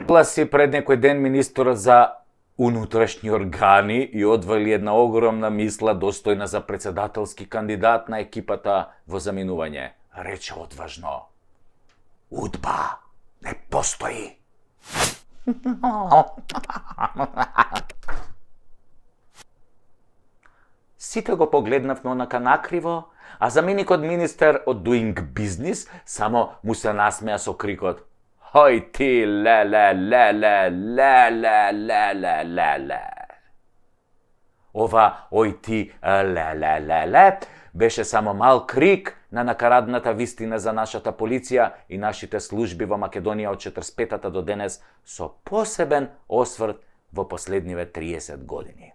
Гласи пред некој ден министерот за унутрашни органи и одвали една огромна мисла достојна за председателски кандидат на екипата во заминување. Рече одважно: УДБА не постои. Сите го погледнавме онака накриво, а заменикот министер од Doing Business само му се насмеа со крикот: Хој ти, ле. Ова ој ти, ле, беше само мал крик на накарадната вистина за нашата полиција и нашите служби во Македонија од 45-та до денес, со посебен осврт во последниве 30 години.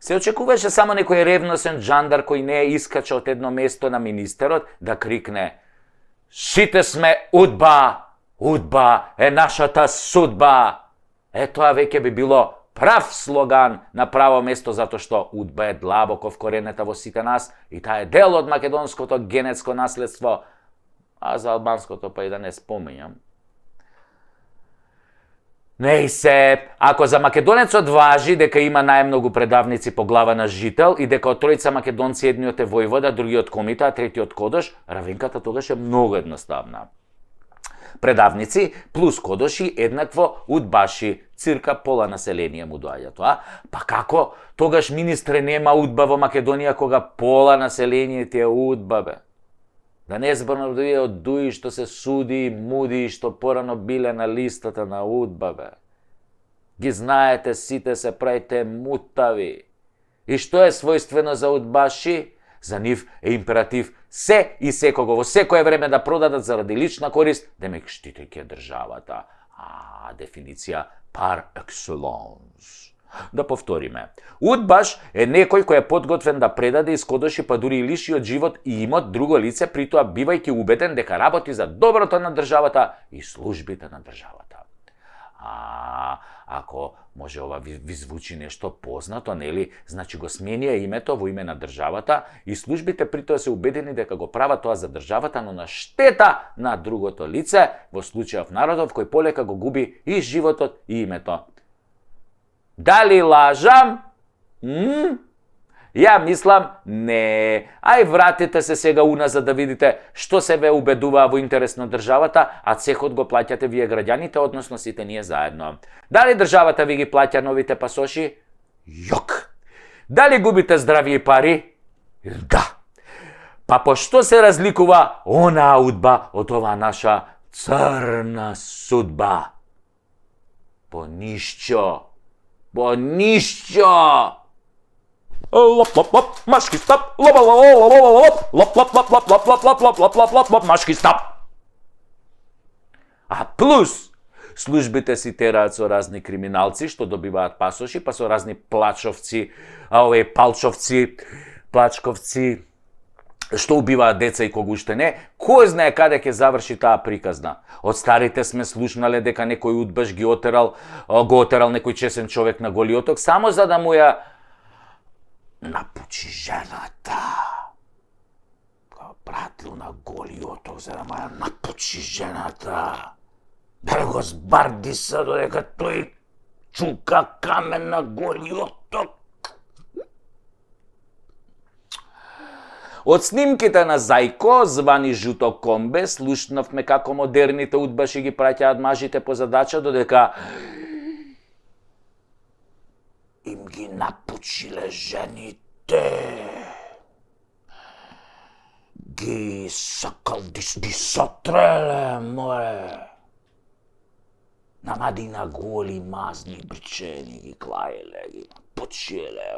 Се очекуваше само некој ревносен джандар кој не искача од едно место на министерот да крикне: Сите сме УДБА! УДБА е нашата судба! Тоа веќе би било прав слоган на право место, затоа што УДБА е длабоко вкоренета во сите нас и таа е дел од македонското генетско наследство, а за албанското па и да не спомењам. Не се, ако за македонецот важи дека има најмногу предавници по глава на жител и дека од тројца македонци едниот е војвода, другиот комита, а третиот кодош, равенката тогаш е многу едноставна. Предавници плюс кодоши еднакво удбаши, цирка пола население му доаѓа тоа. Па како тогаш министре нема УДБА во Македонија кога пола население ти е УДБА бе? Да не зборам од дуи што се суди и муди што порано биле на листата на УДБА бе. Ги знаете, сите се правите мутави. И што е својствено за удбаши? За нив е императив се и секого во секое време да продадат заради лична корист, демек штитејќи државата. Дефиниција par excellence. Да повториме. Удбаш е некој кој е подготвен да предаде, искодоши, па дури и лиши од живот и имот друго лице, при тоа бивајќи убеден дека работи за доброто на државата и службите на државата. Ако може ова ви звучи нешто познато, нели? Значи го сменија името во име на државата и службите при тоа се убедени дека го прават тоа за државата, но на штета на другото лице, во случајов народов кој полека го губи и животот и името. Дали лажам? Ја мислам, не. Ај вратите се сега уназад да видите што се ве убедуваа во интерес на државата, а цехот го плаќате вие граѓаните, односно сите ние заедно. Дали државата ви ги плаќа новите пасоши? Јок. Дали губите здравје и пари? Да. Па по што се разликува онаа УДБА од оваа наша црна судба? По ништо. По ништо. Лоп, машки стап, лоп, машки стап. А плюс, службите си тераат со разни криминалци што добиваат пасоши, па со разни плачовци, палчовци, плачковци, што убиваат деца и кога уште не, кој знае каде ќе заврши таа приказна. Од старите сме слушнале дека некој удбаш го отерал некој чесен човек на Голиоток, само за да му ја напучи жената. Го пратил на Голиоток за да му ја напучи жената. Да го збарди се додека тој чука камен на Голиоток. Од снимките на Зајко, звани Жуто Комбе, слушнавме како модерните удбаши ги праќаат мажите по задача, додека им ги напучиле жените. Ги ги сотреле, море. Намади на голи, мазни, бричени, ги клаеле, ги напучиле.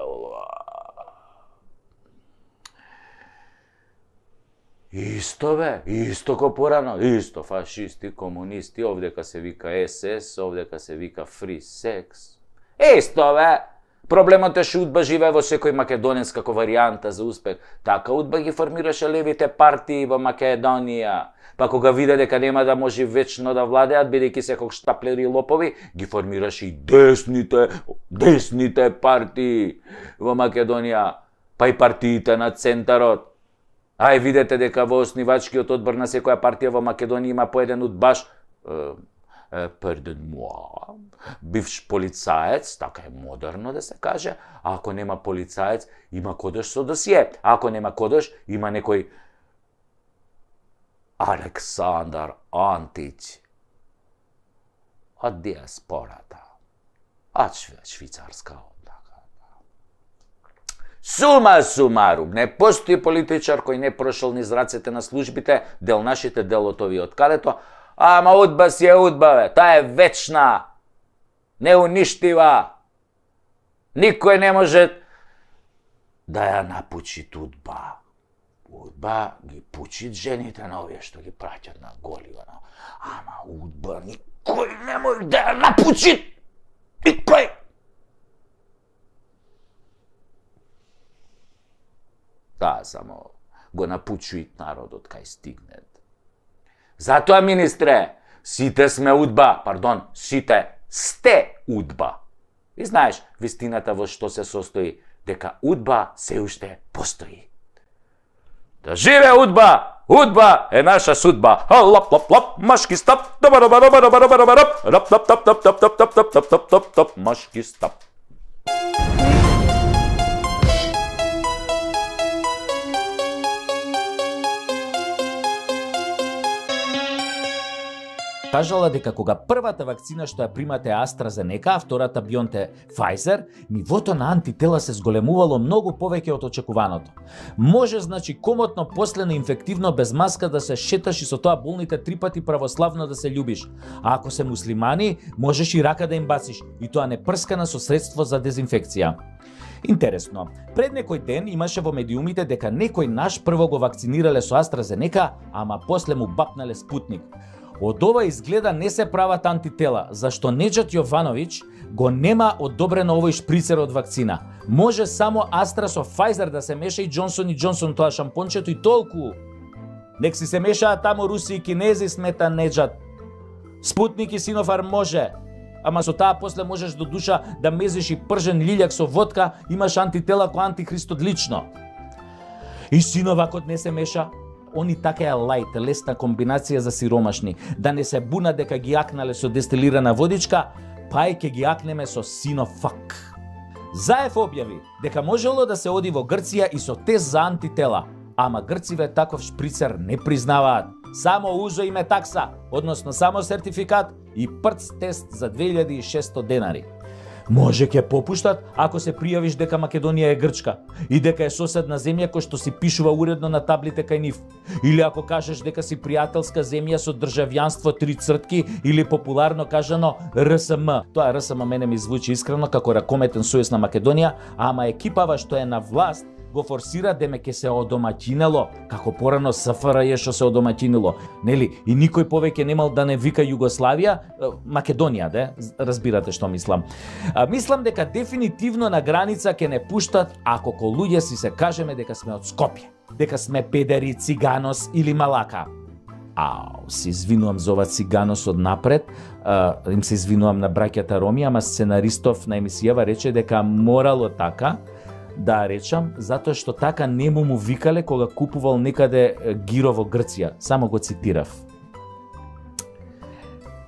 Исто бе, исто ко порано, исто фашисти, комунисти, овдека се вика СС, овдека се вика Free Sex. Исто бе! Проблемот е што УДБА живее во секој македонец како варијанта за успех. Така УДБА ги формираше левите партии во Македонија. Па кога виде дека нема да може вечно да владеат, бидејќи се како штаплери и лопови, ги формираше и десните партии во Македонија, па и партиите на центарот. Ај видете дека во основачкиот одбор на секоја партија во Македонија има по еден удбаш, pardon moi, бивш полицаец, така е модерно да се каже, а ако нема полицаец, има кодош со досие, а ако нема кодош, има некој Александар Антич од диаспората, од Швицарска. Сума сумарум, не постои политичар кој не прошол низ рацете на службите, дел нашите, дел од овие од калето, ама удба си е удба, бе, таа е вечна, неуништива, никој не може да ја напучи удба. Удба ги пучит жените на овие што ги праќат на голи, ама удба никој не може да ја напучи. Никој! Таа само го напучуит народот кај стигнет. Затоа, министре, сите сме удба, сите сте удба. И знаеш, вистината во што се состои, дека удба се уште постои. Да живе удба! Удба е наша судба. Лап лап лап, машки стап. Машки стап. Кажала дека кога првата вакцина што ја примате е AstraZeneca, а втората BioNTech Pfizer, нивото на антитела се зголемувало многу повеќе од очекуваното. Може, значи, комотно после на инфективно без маска да се шеташ и со тоа болните 3 пати православно да се љубиш. А ако се муслимани, можеш и рака да им басиш, и тоа не прскана со средство за дезинфекција. Интересно, пред некој ден имаше во медиумите дека некој наш прво го вакцинирале со AstraZeneca, ама после му бапнале Спутник. Од ова изгледа не се прават антитела, зашто Неџат Јовановиќ го нема одобрено овој шприцер од вакцина. Може само Астра со Pfizer да се меша и Джонсон и Джонсон тоа шампончето и толку. Нек си се мешаат тамо руси и кинези, смета Неџат. Спутник и Синофарм може, ама со таа после можеш до душа да мезиш и пржен лилјак со водка, имаш антитела ко антихристот лично. И Синовакот не се меша. Они така е лајт, лесна комбинација за сиромашни, да не се буна дека ги акнале со дестилирана водичка, па и ке ги акнеме со Синофак. Заев објави дека можело да се оди во Грција и со тест за антитела, ама грциве таков шприцер не признаваат. Само узо име такса, односно само сертификат и прц тест за 2600 денари. Може ќе попуштат ако се пријавиш дека Македонија е Грчка и дека е соседна земја кој што си пишува уредно на таблите кај нив. Или ако кажеш дека си пријателска земја со државјанство 3 цртки или популарно кажано РСМ. Тоа РСМ мене ми звучи искрено како ракометен сојуз на Македонија, ама екипава што е на власт го форсира деме ке се одомаќинело, како порано СФРЈ што се одомаќинило, нели? И никој повеќе немал да не вика Југославија, Македонија, де? Разбирате што мислам. Мислам дека дефинитивно на граница ќе не пуштат ако ко луѓе си се кажеме дека сме од Скопје, дека сме педери, циганос или малака. Се извинувам за ова циганос од напред, им се извинувам на браќата Роми, ама сценаристов на емисијава рече дека морало така, да речам, затоа што така не му викале кога купувал некаде гиро во Грција. Само го цитирав.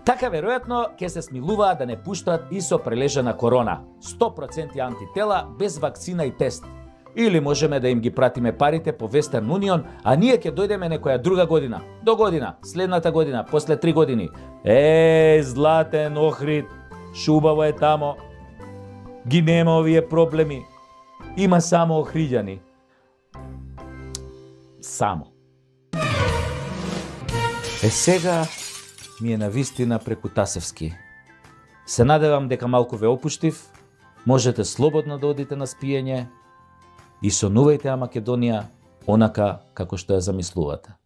Така веројатно ќе се смилуваат да не пуштат и со прележана корона. 100% антитела без вакцина и тест. Или можеме да им ги пратиме парите по Western Union, а ние ќе дојдеме некоја друга година, до година, следната година, после 3 години. Златен Охрид, шубаво е тамо. Ги нема овие проблеми. Има само охриѓани. Само. Сега ми е навистина преку Тасевски. Се надевам дека малку ве опуштив, можете слободно да одите на спиење и сонувајте ја Македонија онака како што ја замислувате.